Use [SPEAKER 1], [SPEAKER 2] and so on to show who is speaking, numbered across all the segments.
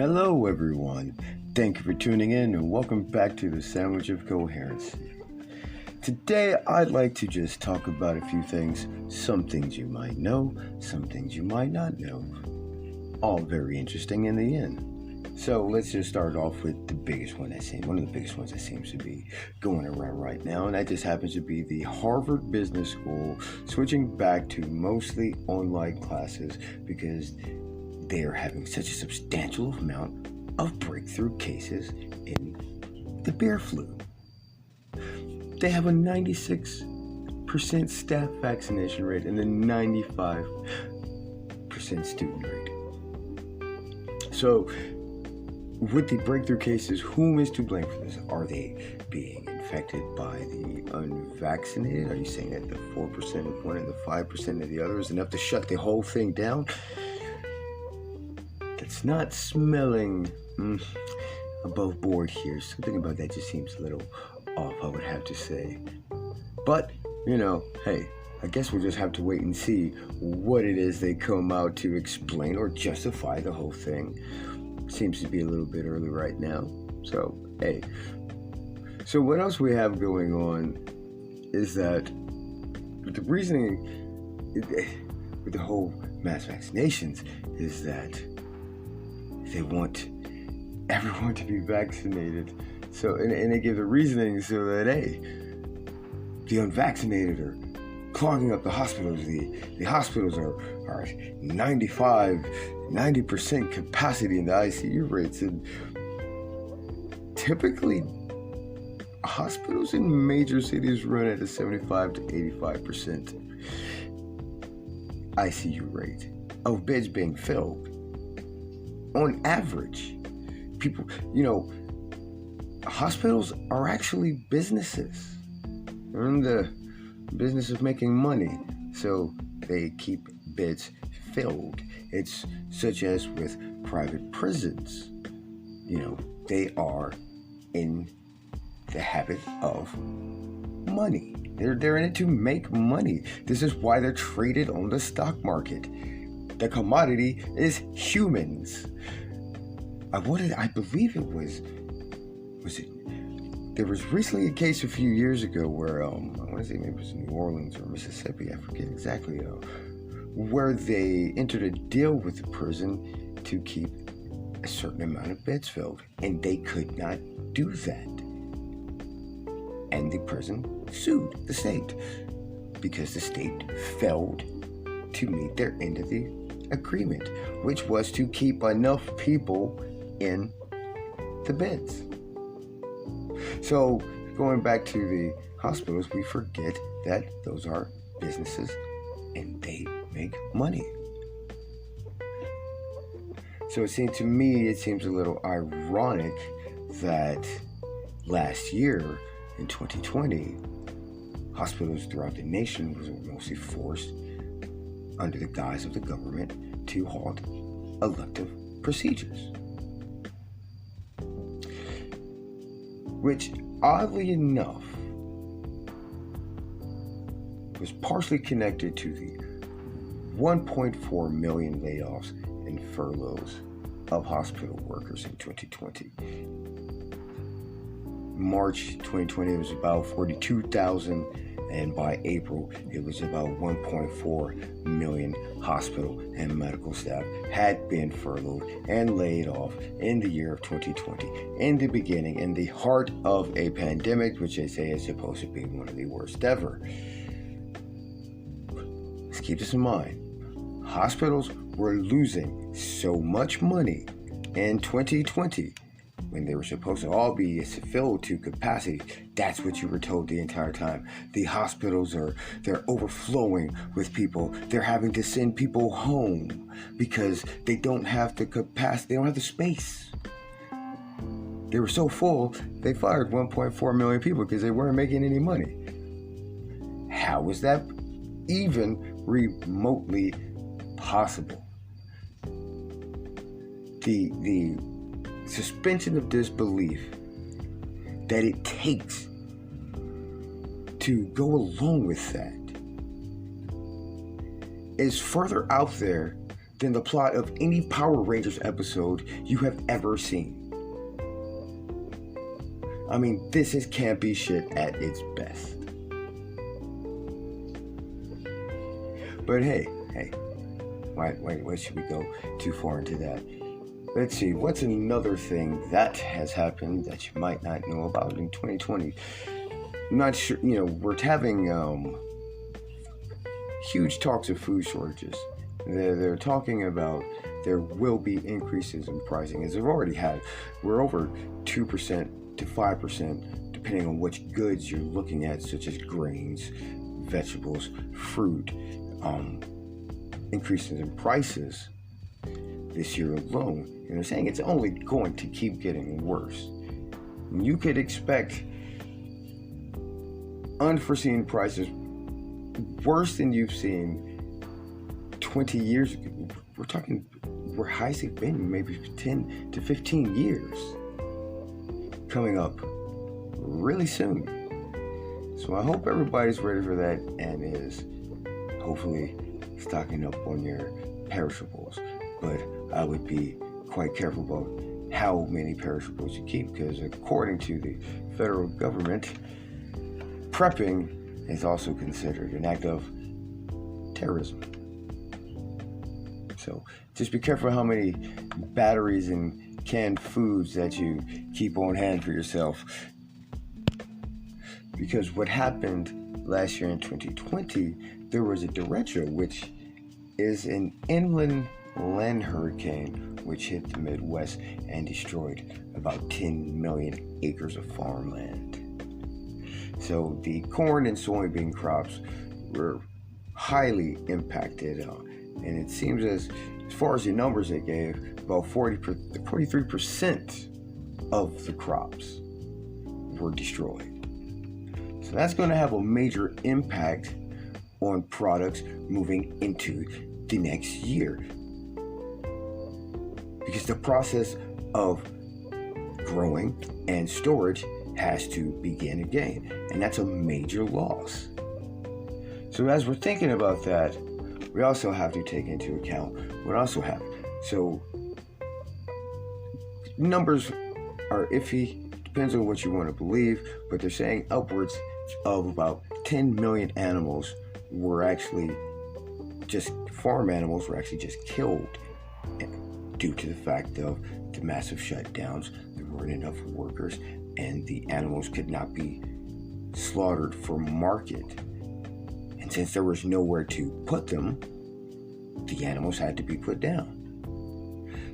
[SPEAKER 1] Hello, everyone. Thank you for tuning in and welcome back to the Sandwich of Coherency. Today, I'd like to just talk about a few things. Some things you might know, some things you might not know. All very interesting in the end. So let's just start off with the biggest one one of the biggest ones that seems to be going around right now, and that just happens to be the Harvard Business School switching back to mostly online classes because they are having such a substantial amount of breakthrough cases in the bear flu. They have a 96% staff vaccination rate and a 95% student rate. So, with the breakthrough cases, whom is to blame for this? Are they being infected by the unvaccinated? Are you saying that the 4% of one and the 5% of the other is enough to shut the whole thing down? It's not smelling above board here. Something about that just seems a little off, I would have to say. But, hey, I guess we'll just have to wait and see what it is they come out to explain or justify the whole thing. Seems to be a little bit early right now. So, hey. So what else we have going on is that the reasoning with the whole mass vaccinations is that they want everyone to be vaccinated. So, and they give the reasoning so that, hey, the unvaccinated are clogging up the hospitals. The hospitals are 90% capacity in the ICU rates. And typically, hospitals in major cities run at a 75 to 85% ICU rate of beds being filled. On average, people, hospitals are actually businesses. They're in the business of making money, so they keep beds filled. It's such as with private prisons. They are in the habit of money. They're in it to make money. This is why they're traded on the stock market. The commodity is humans. I believe it was it? There was recently a case a few years ago where, I want to say maybe it was New Orleans or Mississippi, I forget exactly, where they entered a deal with the prison to keep a certain amount of beds filled, and they could not do that. And the prison sued the state because the state failed to meet their end of the agreement, which was to keep enough people in the beds. So going back to the hospitals, we forget that those are businesses and they make money. So it seems a little ironic that last year in 2020, hospitals throughout the nation were mostly forced under the guise of the government to halt elective procedures. Which, oddly enough, was partially connected to the 1.4 million layoffs and furloughs of hospital workers in 2020. March 2020, it was about 42,000, and by April, it was about 1.4 million hospital and medical staff had been furloughed and laid off in the year of 2020, in the heart of a pandemic, which they say is supposed to be one of the worst ever. Let's keep this in mind. Hospitals were losing so much money in 2020 when they were supposed to all be filled to capacity. That's what you were told the entire time. The hospitals they're overflowing with people. They're having to send people home because they don't have the capacity, they don't have the space. They were so full, they fired 1.4 million people because they weren't making any money. How is that even remotely possible? The suspension of disbelief that it takes to go along with that is further out there than the plot of any Power Rangers episode you have ever seen. I mean, this is campy shit at its best. But hey, why should we go too far into that? Let's see, what's another thing that has happened that you might not know about in 2020? I'm not sure, we're having huge talks of food shortages. They're talking about there will be increases in pricing, as they've already had. We're over 2% to 5%, depending on which goods you're looking at, such as grains, vegetables, fruit. Increases in prices this year alone. And they're saying it's only going to keep getting worse. You could expect unforeseen prices worse than you've seen 20 years ago. We're talking where highs have been maybe 10 to 15 years coming up really soon. So I hope everybody's ready for that and is hopefully stocking up on your perishables. But I would be quite careful about how many perishables you keep, because according to the federal government, prepping is also considered an act of terrorism. So just be careful how many batteries and canned foods that you keep on hand for yourself. Because what happened last year in 2020, there was a derecho, which is an inland land hurricane which hit the Midwest and destroyed about 10 million acres of farmland. So the corn and soybean crops were highly impacted, and it seems as far as the numbers they gave, about 43% of the crops were destroyed. So that's going to have a major impact on products moving into the next year, because the process of growing and storage has to begin again, and that's a major loss. So as we're thinking about that, we also have to take into account what also happened. So numbers are iffy, depends on what you want to believe, but they're saying upwards of about 10 million animals were actually just farm animals were actually just killed due to the fact of the massive shutdowns. There weren't enough workers, and the animals could not be slaughtered for market. And since there was nowhere to put them, the animals had to be put down.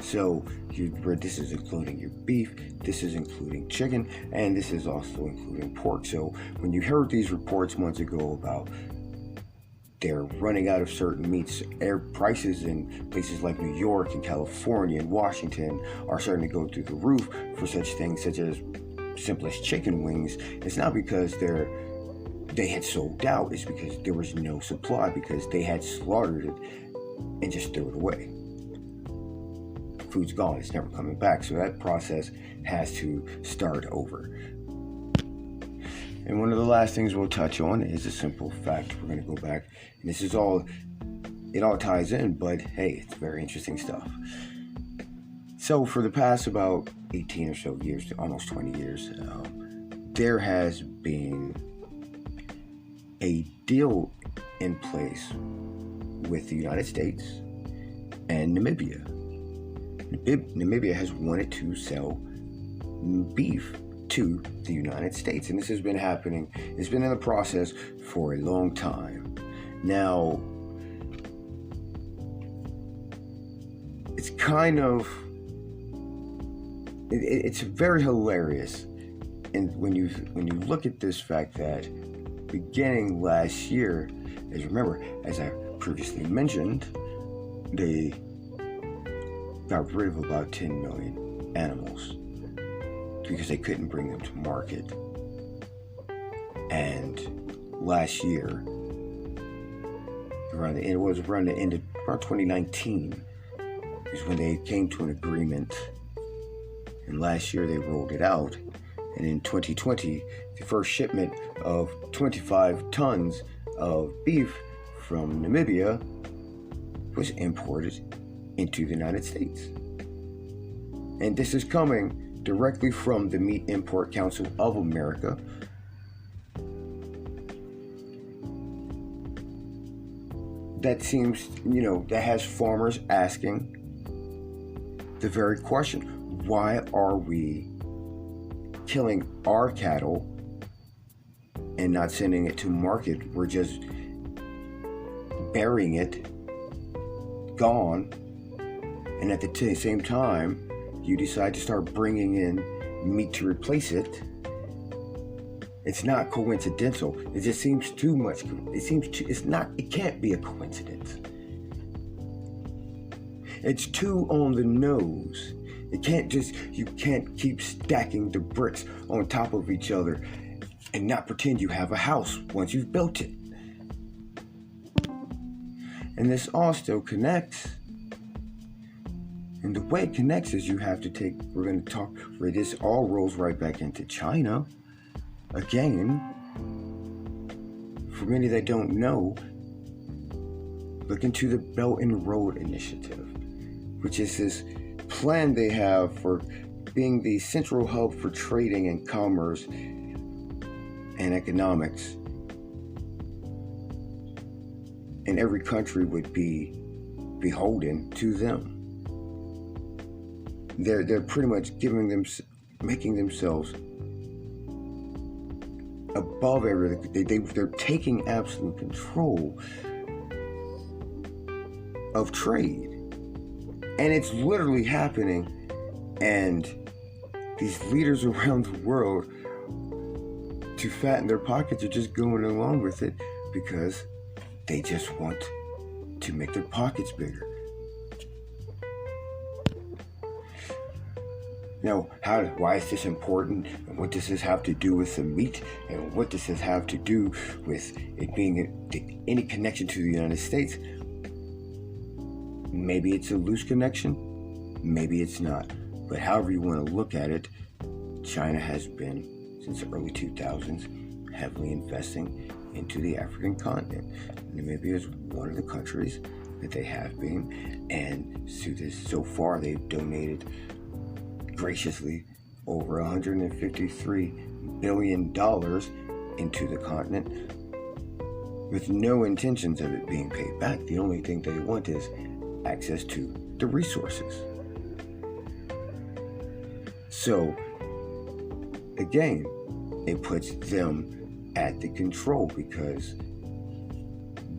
[SPEAKER 1] So this is including your beef, this is including chicken, and this is also including pork. So when you heard these reports months ago about they're running out of certain meats, air prices in places like New York and California and Washington are starting to go through the roof for such things such as simple as chicken wings. It's not because they had sold out, it's because there was no supply, because they had slaughtered it and just threw it away. Food's gone, it's never coming back. So that process has to start over. And one of the last things we'll touch on is a simple fact. We're going to go back, and it all ties in, but hey, it's very interesting stuff. So for the past about 18 or so years, almost 20 years, there has been a deal in place with the United States and Namibia. Namibia has wanted to sell beef to the United States, and this has been happening. It's been in the process for a long time. Now, it's kind of it's very hilarious, and when you look at this fact that beginning last year, as I previously mentioned, they got rid of about 10 million animals because they couldn't bring them to market. And last year, around the end of 2019, is when they came to an agreement. And last year they rolled it out. And in 2020, the first shipment of 25 tons of beef from Namibia was imported into the United States. And this is coming directly from the Meat Import Council of America. That seems, that has farmers asking the very question, why are we killing our cattle and not sending it to market? We're just burying it, gone, and at the same time, you decide to start bringing in meat to replace it. It's not coincidental. It just seems too much. It can't be a coincidence. It's too on the nose. You can't keep stacking the bricks on top of each other and not pretend you have a house once you've built it. And this all still connects. And the way it connects is we're going to talk, where this all rolls right back into China. Again, for many that don't know, look into the Belt and Road Initiative, which is this plan they have for being the central hub for trading and commerce and economics. And every country would be beholden to them. They're pretty much making themselves above everything. They're taking absolute control of trade. And it's literally happening. And these leaders around the world, to fatten their pockets, are just going along with it because they just want to make their pockets bigger. Now, why is this important? And what does this have to do with the meat? And what does this have to do with it being any connection to the United States? Maybe it's a loose connection. Maybe it's not. But however you want to look at it, China has been, since the early 2000s, heavily investing into the African continent. Namibia is one of the countries that they have been. And so far, they've donated graciously over $153 billion into the continent with no intentions of it being paid back. The only thing they want is access to the resources. So, again, it puts them at the control because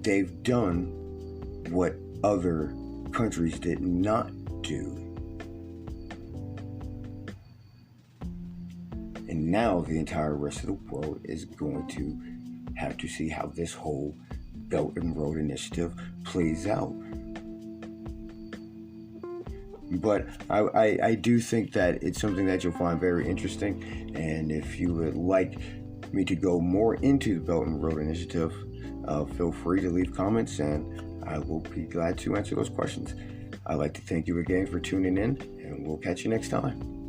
[SPEAKER 1] they've done what other countries did not do. And now the entire rest of the world is going to have to see how this whole Belt and Road Initiative plays out. But I do think that it's something that you'll find very interesting. And if you would like me to go more into the Belt and Road Initiative, feel free to leave comments and I will be glad to answer those questions. I'd like to thank you again for tuning in, and we'll catch you next time.